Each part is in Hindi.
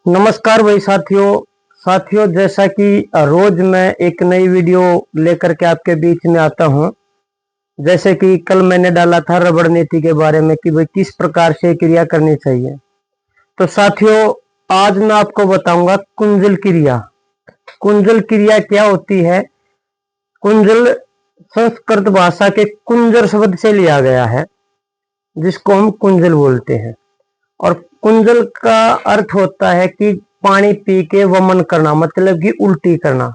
नमस्कार भाई साथियों जैसा कि रोज मैं एक नई वीडियो लेकर के आपके बीच में आता हूं। जैसे कि कल मैंने डाला था रबड़ नीति के बारे में कि भाई किस प्रकार से क्रिया करनी चाहिए। तो साथियों आज मैं आपको बताऊंगा कुंजल क्रिया। कुंजल क्रिया क्या होती है? कुंजल संस्कृत भाषा के कुंजर शब्द से लिया गया है, जिसको हम कुंजल बोलते हैं। और कुंजल का अर्थ होता है कि पानी पी के वमन करना, मतलब कि उल्टी करना।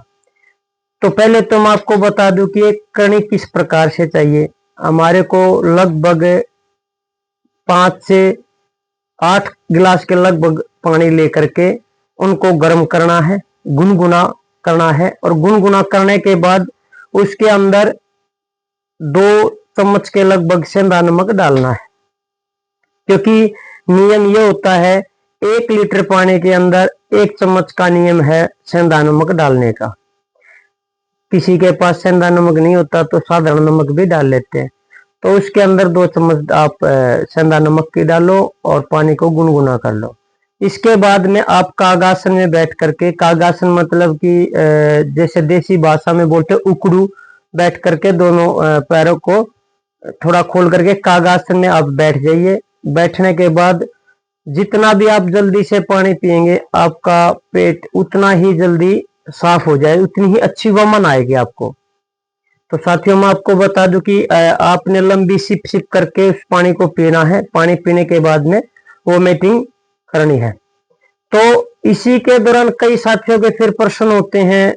तो पहले तो मैं आपको बता दूं कि एक करनी किस प्रकार से चाहिए। हमारे को लगभग 5 से 8 गिलास के लगभग पानी लेकर के उनको गर्म करना है, गुनगुना करना है। और गुनगुना करने के बाद उसके अंदर 2 चम्मच के लगभग सेंधा नमक डालना है, क्योंकि नियम ये होता है 1 लीटर पानी के अंदर 1 चम्मच का नियम है सेंधा नमक डालने का। किसी के पास सेंधा नमक नहीं होता तो साधारण नमक भी डाल लेते हैं। तो उसके अंदर 2 चम्मच आप सेंधा नमक की डालो और पानी को गुनगुना कर लो। इसके बाद में आप कागासन में बैठ करके, कागासन मतलब कि जैसे देसी भाषा में बोलते उकड़ू, बैठ करके दोनों पैरों को थोड़ा खोल करके कागासन में आप बैठ जाइए। बैठने के बाद जितना भी आप जल्दी से पानी पिएंगे आपका पेट उतना ही जल्दी साफ हो जाए, उतनी ही अच्छी वमन आएगी आपको। तो साथियों मैं आपको बता दूं कि आपने लंबी सिप सिप करके उस पानी को पीना है। पानी पीने के बाद में वोमिटिंग करनी है। तो इसी के दौरान कई साथियों के फिर प्रश्न होते हैं।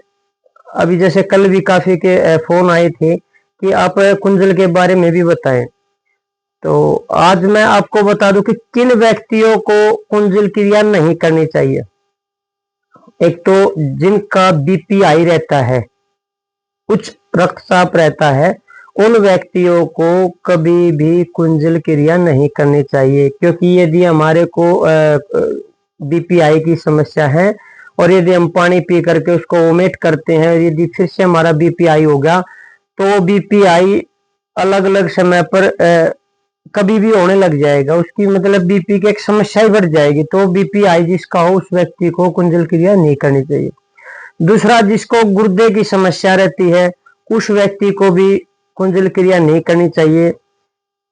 अभी जैसे कल भी काफी के फोन आए थे कि आप कुंजल के बारे में भी बताएं। तो आज मैं आपको बता दूं कि किन व्यक्तियों को कुंजल क्रिया नहीं करनी चाहिए। एक तो जिनका बीपी हाई रहता है, उच्च रक्तचाप रहता है, उन व्यक्तियों को कभी भी कुंजल क्रिया नहीं करनी चाहिए। क्योंकि यदि हमारे को बीपी हाई की समस्या है और यदि हम पानी पी करके उसको वोमिट करते हैं और यदि फिर से हमारा बीपी हाई होगा तो बीपी हाई अलग अलग समय पर कभी भी होने लग जाएगा। उसकी मतलब बीपी की एक समस्या ही बढ़ जाएगी। तो बीपी हाई जिसका हो उस व्यक्ति को कुंजल क्रिया नहीं करनी चाहिए। दूसरा, जिसको गुर्दे की समस्या रहती है उस व्यक्ति को भी कुंजल क्रिया नहीं करनी चाहिए।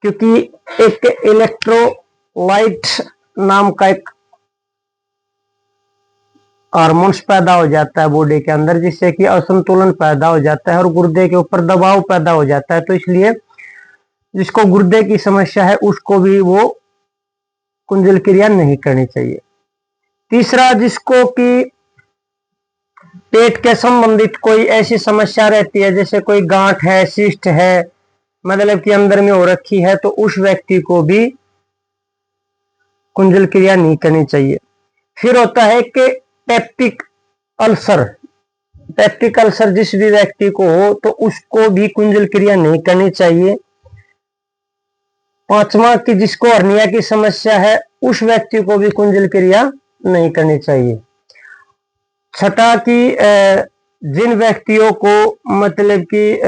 क्योंकि एक इलेक्ट्रोलाइट नाम का एक हार्मोन्स पैदा हो जाता है बॉडी के अंदर, जिससे कि असंतुलन पैदा हो जाता है और गुर्दे के ऊपर दबाव पैदा हो जाता है। तो इसलिए जिसको गुर्दे की समस्या है उसको भी वो कुंजल क्रिया नहीं करनी चाहिए। तीसरा, जिसको कि पेट के संबंधित कोई ऐसी समस्या रहती है, जैसे कोई गांठ है, सिस्ट है, मतलब कि अंदर में हो रखी है, तो उस व्यक्ति को भी कुंजल क्रिया नहीं करनी चाहिए। फिर होता है कि पेप्टिक अल्सर। पेप्टिक अल्सर जिस भी व्यक्ति को हो तो उसको भी कुंजल क्रिया नहीं करनी चाहिए। पांचवा, कि जिसको हर्निया की समस्या है उस व्यक्ति को भी कुंजल क्रिया नहीं करनी चाहिए। छठा, कि जिन व्यक्तियों को मतलब कि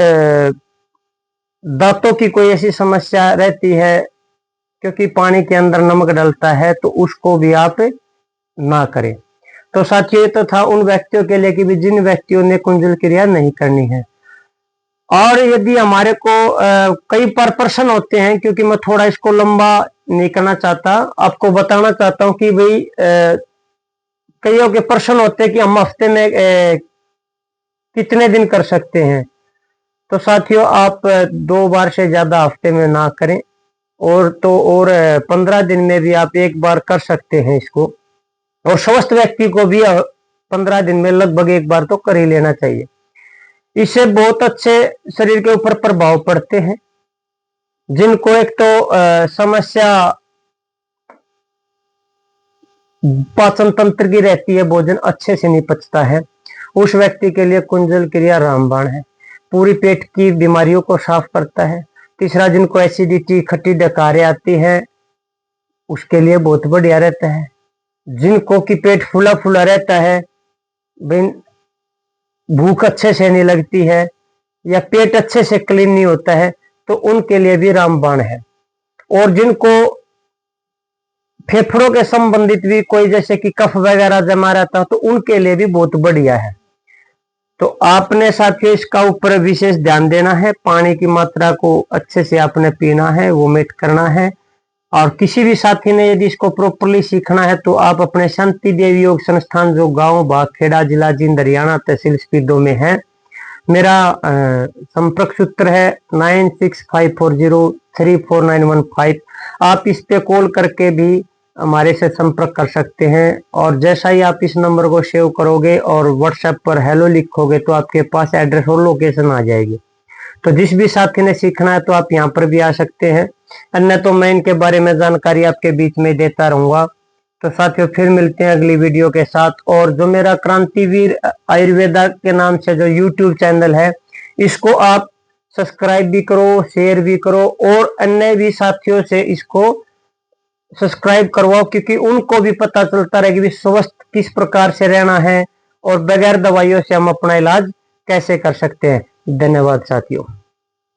दांतों की कोई ऐसी समस्या रहती है, क्योंकि पानी के अंदर नमक डलता है, तो उसको भी आप ना करें। तो साथियों तो था उन व्यक्तियों के लिए कि भी जिन व्यक्तियों ने कुंजल क्रिया नहीं करनी है। और यदि हमारे को कई पर प्रश्न होते हैं, क्योंकि मैं थोड़ा इसको लंबा नहीं करना चाहता, आपको बताना चाहता हूं कि भाई कईयों के प्रश्न होते हैं कि हम हफ्ते में कितने दिन कर सकते हैं। तो साथियों आप 2 बार से ज्यादा हफ्ते में ना करें, और 15 दिन में भी आप 1 बार कर सकते हैं इसको। और स्वस्थ व्यक्ति को भी 15 दिन में लगभग 1 बार तो कर ही लेना चाहिए। इससे बहुत अच्छे शरीर के ऊपर प्रभाव पड़ते हैं। जिनको एक तो समस्या पाचन तंत्र की रहती है, भोजन अच्छे से नहीं पचता है, उस व्यक्ति के लिए कुंजल क्रिया रामबाण है। पूरी पेट की बीमारियों को साफ करता है। तीसरा, जिनको एसिडिटी, खट्टी डकारें आती है, उसके लिए बहुत बढ़िया रहता है। जिनको की पेट फूला फूला रहता है, भूख अच्छे से नहीं लगती है, या पेट अच्छे से क्लीन नहीं होता है, तो उनके लिए भी रामबाण है। और जिनको फेफड़ों के संबंधित भी कोई जैसे कि कफ वगैरह जमा रहता है तो उनके लिए भी बहुत बढ़िया है। तो आपने साथियों इसका ऊपर विशेष ध्यान देना है, पानी की मात्रा को अच्छे से आपने पीना है, वोमिट करना है। और किसी भी साथी ने यदि इसको प्रॉपरली सीखना है तो आप अपने शांति देवी योग संस्थान जो गांव बाखेड़ा जिला जींद हरियाणा तहसील स्पीडो में है, मेरा संपर्क सूत्र है 9654034915। आप इस पे कॉल करके भी हमारे से संपर्क कर सकते हैं। और जैसा ही आप इस नंबर को सेव करोगे और व्हाट्सएप पर हेलो लिखोगे तो आपके पास एड्रेस और लोकेशन आ जाएगी। तो जिस भी साथी ने सीखना है तो आप यहाँ पर भी आ सकते हैं, अन्य तो मैं इनके बारे में जानकारी आपके बीच में देता रहूंगा। तो साथियों फिर मिलते हैं अगली वीडियो के साथ। और जो मेरा क्रांतिवीर आयुर्वेदा के नाम से जो यूट्यूब चैनल है, इसको आप सब्सक्राइब भी करो, शेयर भी करो और अन्य भी साथियों से इसको सब्सक्राइब करवाओ, क्योंकि उनको भी पता चलता रहे कि स्वस्थ किस प्रकार से रहना है और बगैर दवाइयों से हम अपना इलाज कैसे कर सकते हैं। धन्यवाद साथियों।